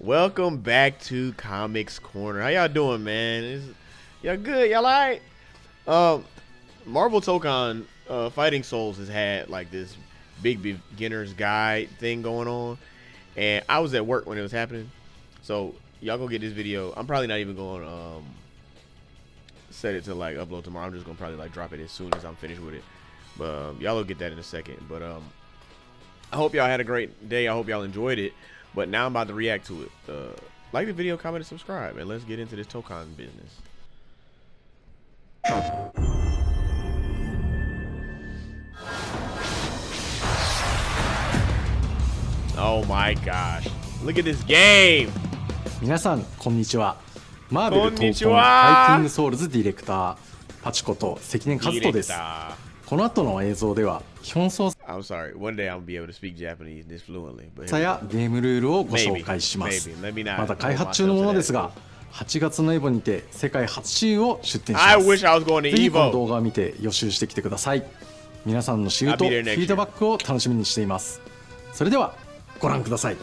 Welcome back to Comics Corner. How y'all doing, man? Y'all good? Y'all alright? Marvel Tokon Fighting Souls has had like this big beginner's guide thing going on, and I was at work when it was happening, so y'all go get this video. I'm probably not even going to set it to like upload tomorrow. I'm just gonna probably like drop it as soon as I'm finished with it, but y'all will get that in a second. But I hope y'all had a great day. I hope y'all enjoyed it. But now I'm about to react to it. Like the video, comment, and subscribe, and let's get into this Tokon business. Oh my gosh. Look at this game. 皆さんこんにちは。マーベルトーコンファイティングソウルズディレクターパチこと関根和人です。この後の映像では基本操作 I'm sorry. One day I'll be able to speak Japanese this fluently. But やゲームルールをご紹介します。まだ開発中のものですが、8月のエボにて世界初シーンを出展します。ぜひこの動画を見て予習してきてください。皆さんのシーンとフィードバックを楽しみにしています。それではご覧ください。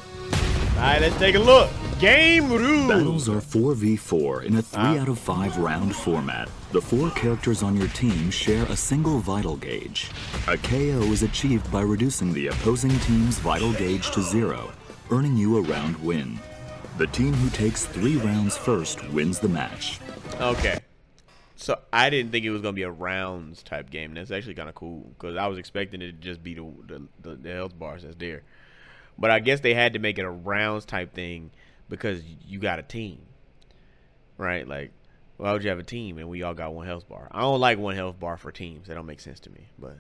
Alright, let's take a look. Game rules. Battles are 4v4 in a 3 out of 5 round format. The 4 characters on your team share a single vital gauge. A KO is achieved by reducing the opposing team's vital gauge to 0, earning you a round win. The team who takes 3 rounds first wins the match. Okay. So I didn't think it was going to be a rounds type game. That's actually kind of cool because I was expecting it to just be the health bars that's there. But I guess they had to make it a rounds type thing because you got a team, right? Like, why would you have a team and we all got 1 health bar? I don't like 1 health bar for teams. That don't make sense to me. But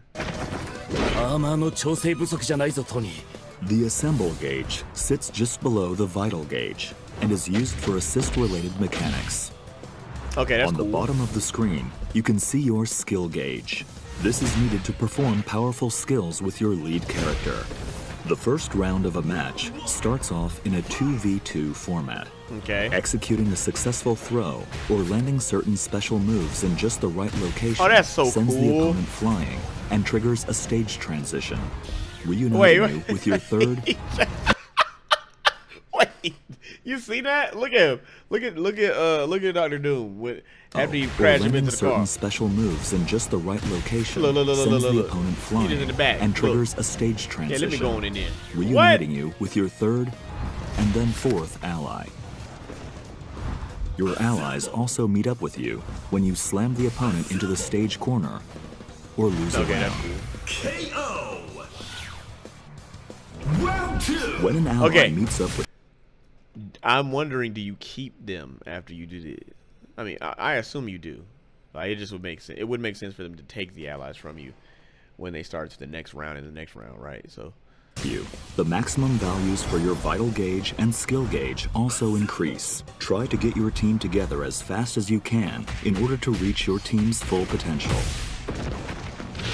the assemble gauge sits just below the vital gauge and is used for assist-related mechanics. Okay, that's cool. On the bottom of the screen, you can see your skill gauge. This is needed to perform powerful skills with your lead character. The first round of a match starts off in a 2v2 format. Okay. Executing a successful throw or landing certain special moves in just the right location sends the opponent flying and triggers a stage transition, reuniting you with your third. Wait, you see that? Look at him. Look at Dr. Doom with after you crash him into the car. Certain special moves in just the right location sends the opponent flying and triggers a stage transition. Okay, let me go on in there. Reuniting you with your third and then fourth ally. Your allies also meet up with you when you slam the opponent into the stage corner or lose a round. KO. Round 2. When an ally meets up with, I'm wondering, do you keep them after you did it? I mean, I assume you do. Like, it just would make sense. It would make sense for them to take the allies from you when they start to the next round and the next round, right? So, the maximum values for your vital gauge and skill gauge also increase. Try to get your team together as fast as you can in order to reach your team's full potential.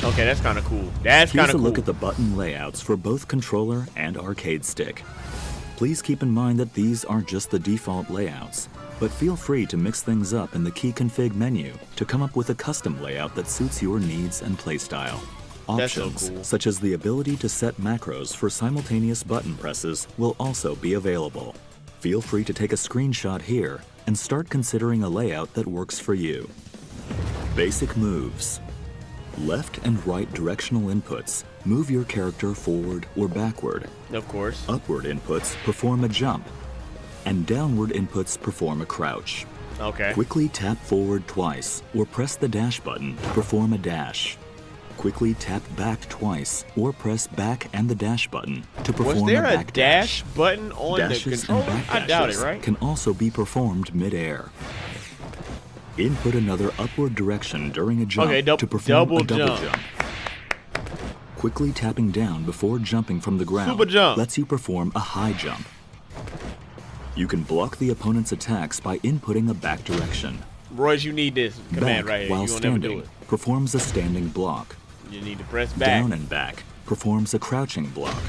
Okay, that's kind of cool. That's kind of cool. Here's a look at the button layouts for both controller and arcade stick. Please keep in mind that these aren't just the default layouts, but feel free to mix things up in the key config menu to come up with a custom layout that suits your needs and playstyle. Options such as the ability to set macros for simultaneous button presses will also be available. Feel free to take a screenshot here and start considering a layout that works for you. Basic moves. Left and right directional inputs move your character forward or backward. Of course. Upward inputs perform a jump, and downward inputs perform a crouch. Okay. Quickly tap forward twice or press the dash button to perform a dash. Quickly tap back twice or press back and the dash button to perform a back dash. Was there a dash button on the controller? And back I doubt it, right? Can also be performed mid-air. Input another upward direction during a jump to perform a double jump. Quickly tapping down before jumping from the ground lets you perform a high jump. You can block the opponent's attacks by inputting a back direction. Royce, you need this command right here. While You won't never do standing, it. performs a standing block. You need to press back. Down and back performs a crouching block.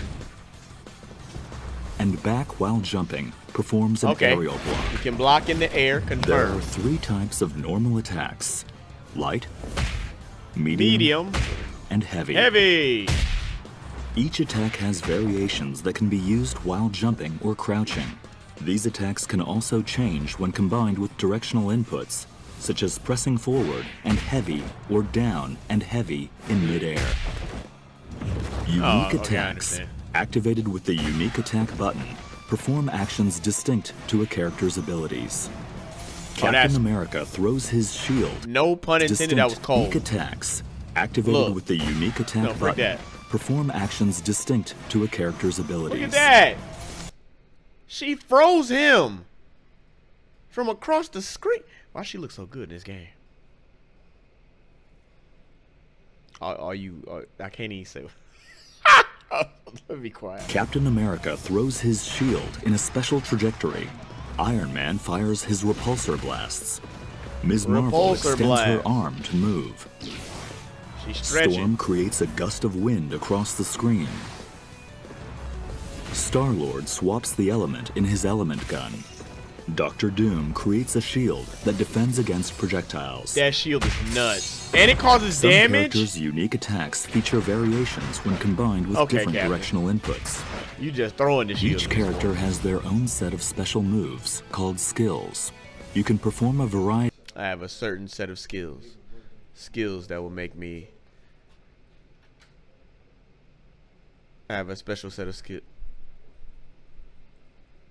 And back while jumping performs an aerial block. You can block in the air, confirm. There are 3 types of normal attacks: light, medium, and heavy. Heavy! Each attack has variations that can be used while jumping or crouching. These attacks can also change when combined with directional inputs, such as pressing forward and heavy or down and heavy in midair. Unique attacks, activated with the unique attack button, perform actions distinct to a character's abilities. Captain America throws his shield. No pun intended, that was cold. Unique attacks, activated with the unique attack button, perform actions distinct to a character's abilities. Look at that! She froze him from across the screen. Why she look so good in this game? Are you? I can't even say. Let me be quiet. Captain America throws his shield in a special trajectory. Iron Man fires his repulsor blasts. Ms. Marvel extends her arm to move. She's stretching. Storm creates a gust of wind across the screen. Star-Lord swaps the element in his element gun. Doctor Doom creates a shield that defends against projectiles. That shield is nuts. And it causes Some damage? characters' unique attacks feature variations when combined with different directional inputs. You just throwing the shield. Each character has their own set of special moves called skills. You can perform a variety. I have a certain set of skills. Skills that will make me... I have a special set of skills.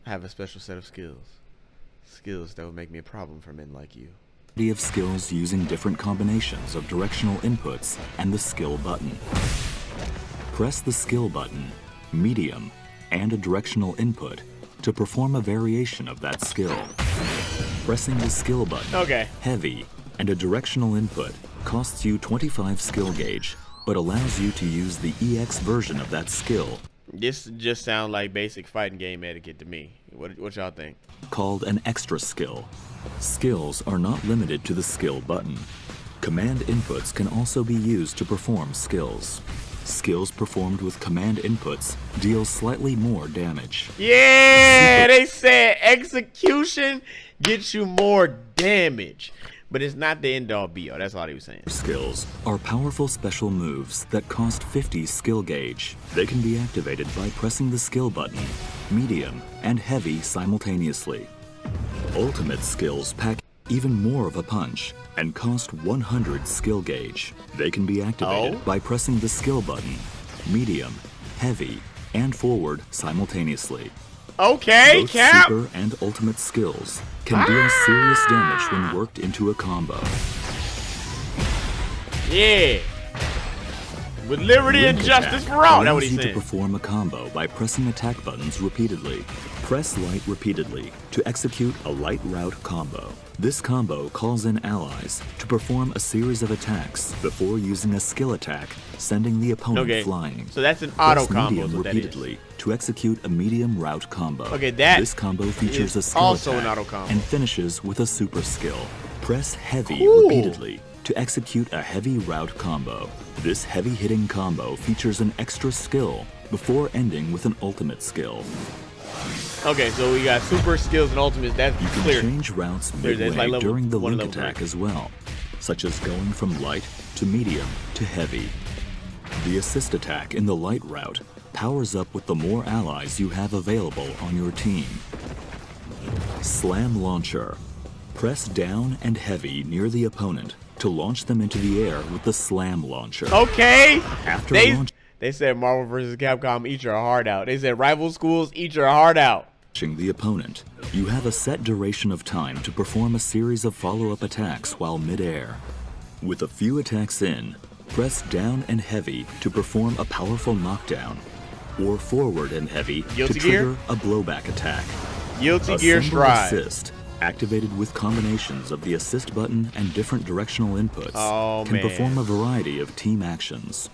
I have a special set of skills. Skills that will make me a problem for men like you. Of skills using different combinations of directional inputs and the skill button. Press the skill button, medium, and a directional input to perform a variation of that skill. Pressing the skill button, heavy, and a directional input costs you 25 skill gauge, but allows you to use the EX version of that skill. This just sounds like basic fighting game etiquette to me. What y'all think? Called an extra skill. Skills are not limited to the skill button. Command inputs can also be used to perform skills. Skills performed with command inputs deal slightly more damage. Yeah, they said execution gets you more damage. But it's not the end all be all. That's all he was saying. Skills are powerful special moves that cost 50 skill gauge. They can be activated by pressing the skill button, medium, and heavy simultaneously. Ultimate skills pack even more of a punch and cost 100 skill gauge. They can be activated by pressing the skill button, medium, heavy, and forward simultaneously. Okay, both Cap. Super and ultimate skills can deal serious damage when worked into a combo. Yeah. With liberty and justice for all. That's what he's saying. To perform a combo by pressing attack buttons repeatedly. Press light repeatedly to execute a light route combo. This combo calls in allies to perform a series of attacks before using a skill attack, sending the opponent flying. So that's an auto combo. Medium repeatedly to execute a medium route combo. Okay, this combo features a skill also attack an auto combo and finishes with a super skill. Press heavy repeatedly to execute a heavy route combo. This heavy hitting combo features an extra skill before ending with an ultimate skill. Okay, so we got super skills and ultimates. That's clear. You can change routes midway during the link attack as well, such as going from light to medium to heavy. The assist attack in the light route powers up with the more allies you have available on your team. Slam Launcher. Press down and heavy near the opponent to launch them into the air with the Slam Launcher. Okay. After they said Marvel vs. Capcom, eat your heart out. They said rival schools, eat your heart out. The opponent, you have a set duration of time to perform a series of follow-up attacks while mid-air. With a few attacks in, press down and heavy to perform a powerful knockdown, or forward and heavy to trigger a blowback attack. Guilty Gear Stride. Assist, activated with combinations of the assist button and different directional inputs, can perform a variety of team actions.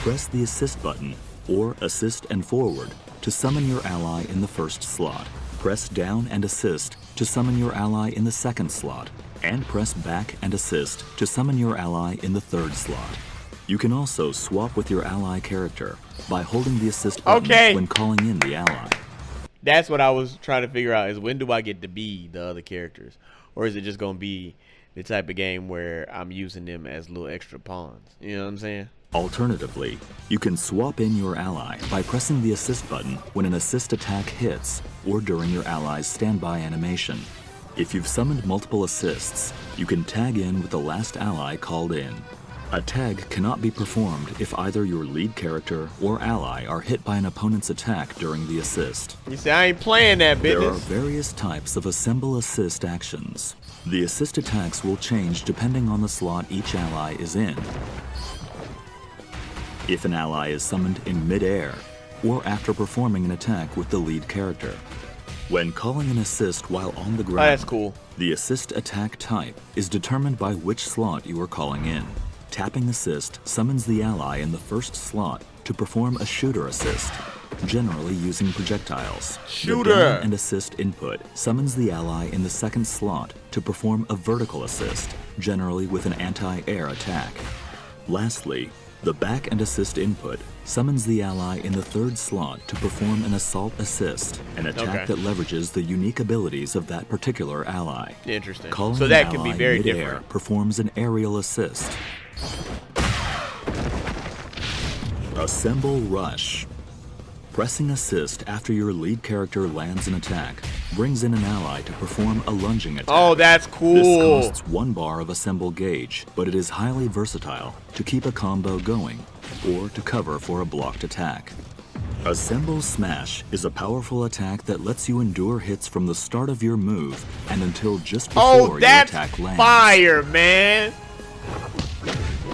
Press the assist button, or assist and forward, to summon your ally in the first slot. Press down and assist to summon your ally in the second slot, and press back and assist to summon your ally in the third slot. You can also swap with your ally character by holding the assist button when calling in the ally. That's what I was trying to figure out, is when do I get to be the other characters? Or is it just going to be the type of game where I'm using them as little extra pawns? You know what I'm saying? Alternatively, you can swap in your ally by pressing the assist button when an assist attack hits or during your ally's standby animation. If you've summoned multiple assists, you can tag in with the last ally called in. A tag cannot be performed if either your lead character or ally are hit by an opponent's attack during the assist. You see, I ain't playing that business. There are various types of assemble assist actions. The assist attacks will change depending on the slot each ally is in. If an ally is summoned in mid-air, or after performing an attack with the lead character. When calling an assist while on the ground, that's cool. The assist attack type is determined by which slot you are calling in. Tapping assist summons the ally in the first slot to perform a shooter assist, generally using projectiles. Shooter! The down and assist input summons the ally in the second slot to perform a vertical assist, generally with an anti-air attack. Lastly, the back and assist input summons the ally in the third slot to perform an assault assist, an attack that leverages the unique abilities of that particular ally. Interesting. Calling So that an can be ally very mid-air different. performs an aerial assist. Assemble Rush. Pressing assist after your lead character lands an attack brings in an ally to perform a lunging attack. Oh, that's cool. This costs 1 bar of assemble gauge, but it is highly versatile to keep a combo going or to cover for a blocked attack. Assemble Smash is a powerful attack that lets you endure hits from the start of your move and until just before your attack lands. Fire, man.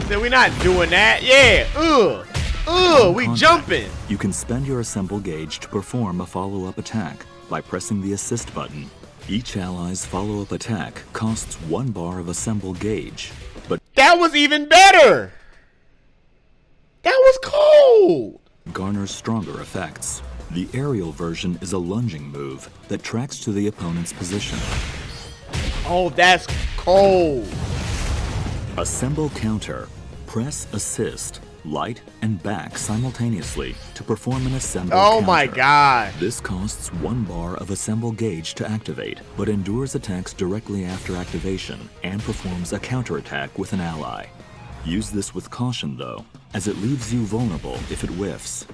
Then we're not doing that. Yeah. We jumping. You can spend your assemble gauge to perform a follow-up attack by pressing the assist button. Each ally's follow-up attack costs 1 bar of assemble gauge, but that was even better. That was cold. Garners stronger effects. The aerial version is a lunging move that tracks to the opponent's position. Oh, that's cold. Assemble Counter. Press assist, light, and back simultaneously to perform an assemble counter. My god. This costs 1 bar of assemble gauge to activate, but endures attacks directly after activation and performs a counterattack with an ally. Use this with caution though, as it leaves you vulnerable if it whiffs.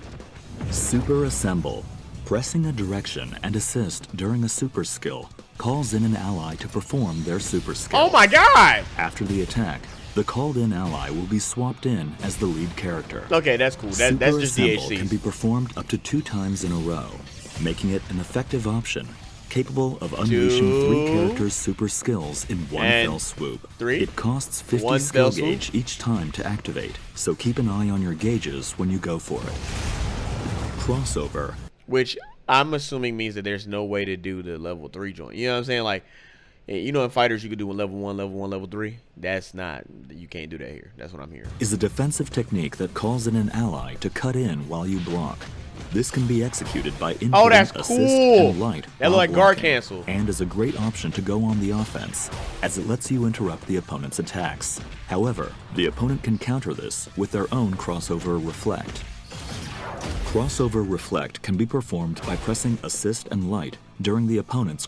Super Assemble. Pressing a direction and assist during a super skill calls in an ally to perform their super skill. Oh my god. After the attack, the called-in ally will be swapped in as the lead character. Okay, that's cool. That's just Super Assemble DHC. can be performed up to 2 times in a row, making it an effective option, capable of unleashing 3 characters' super skills in one fell swoop. 3. It costs 50 One skill fell gauge swoop? each time to activate, so keep an eye on your gauges when you go for it. Crossover. Which I'm assuming means that there's no way to do the level 3 joint. You know what I'm saying? Like, you know, in fighters you could do a level 1, level 3. That's not, you can't do that here. That's what I'm hearing. Is a defensive technique that calls in an ally to cut in while you block. This can be executed by inputting that's assist cool. and light That while look like guard blocking, cancel. and is a great option to go on the offense, as it lets you interrupt the opponent's attacks. However, the opponent can counter this with their own crossover reflect. Crossover reflect can be performed by pressing assist and light during the opponent's.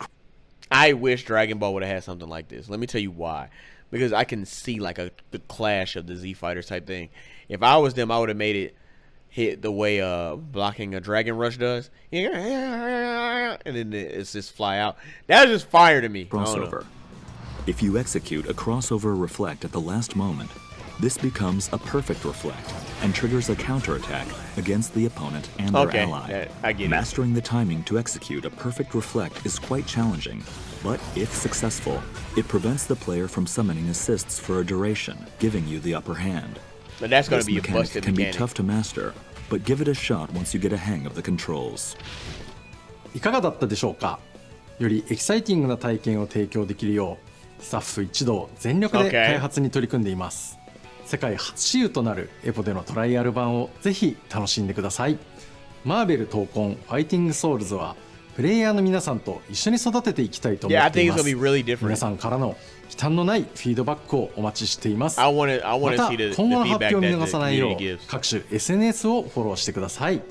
I wish Dragon Ball would have had something like this. Let me tell you why. Because I can see like the clash of the Z Fighters type thing. If I was them, I would have made it hit the way blocking a Dragon Rush does. And then it's just fly out. That was just fire to me. Crossover. If you execute a crossover reflect at the last moment, this becomes a perfect reflect and triggers a counterattack against the opponent and their ally. I get it. Mastering the timing to execute a perfect reflect is quite challenging, but if successful, it prevents the player from summoning assists for a duration, giving you the upper hand. But that's going to This be a mechanic busted can mechanic. be tough to master, but give it a shot once you get a hang of the controls. いかがだったでしょうか。よりエキサイティングな体験を提供できるようスタッフ一同全力で開発に取り組んでいます。世界初私有となるエポでのトライアル版をぜひ楽しんでください。マーベル闘魂ファイティングソウルズはプレイヤーの皆さんと一緒に育てていきたいと思っています。皆さんからの忌憚のないフィードバックをお待ちしています。また今後の発表を見逃さないよう各種 SNS をフォローしてください。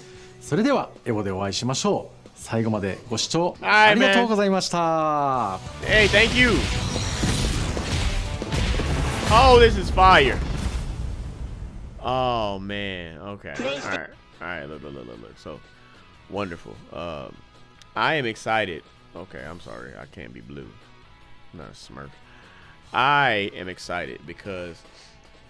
それではエボでお会いしましょう。最後までご視聴ありがとうございました。Hey, thank you. Oh, this is fire. Oh man. Okay. All right. Look. So wonderful. I am excited. Okay, I'm sorry. I can't be blue. I'm not a Smurf. I am excited because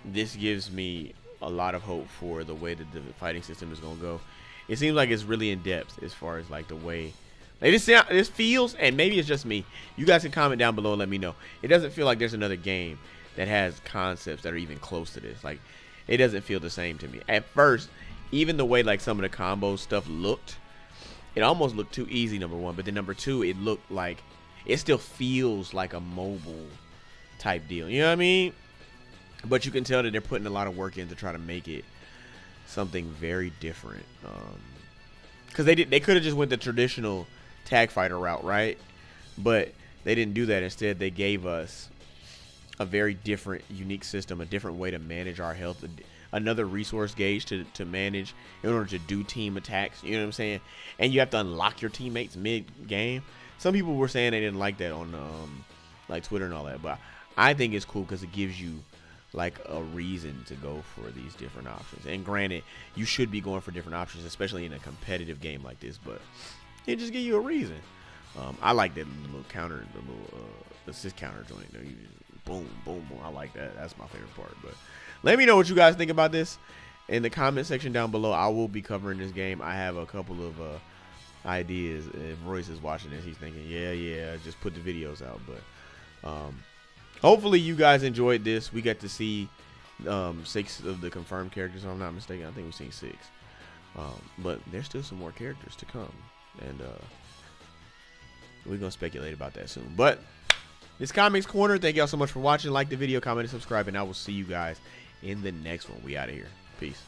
this gives me a lot of hope for the way that the fighting system is gonna go. It seems like it's really in depth as far as like the way. Like this feels, and maybe it's just me. You guys can comment down below and let me know. It doesn't feel like there's another game that has concepts that are even close to this. Like, it doesn't feel the same to me. At first, even the way like some of the combo stuff looked, it almost looked too easy, number one. But then number two, it looked like it still feels like a mobile type deal. You know what I mean? But you can tell that they're putting a lot of work in to try to make it something very different. Because they could have just went the traditional tag fighter route, right? But they didn't do that. Instead, they gave us a very different, unique system, a different way to manage our health, another resource gauge to manage in order to do team attacks. You know what I'm saying? And you have to unlock your teammates mid-game. Some people were saying they didn't like that on like Twitter and all that, but I think it's cool because it gives you like a reason to go for these different options. And granted, you should be going for different options, especially in a competitive game like this, but it just gives you a reason. I like that little counter, the little assist counter joint. You just boom, boom, boom. I like that. That's my favorite part. But let me know what you guys think about this in the comment section down below. I will be covering this game. I have a couple of ideas. If Royce is watching this, he's thinking, yeah, just put the videos out. But hopefully you guys enjoyed this. We got to see 6 of the confirmed characters, if I'm not mistaken. I think we've seen 6. But there's still some more characters to come. And we're going to speculate about that soon. But this Comics Corner. Thank y'all so much for watching. Like the video, comment, and subscribe. And I will see you guys in the next one. We out of here. Peace.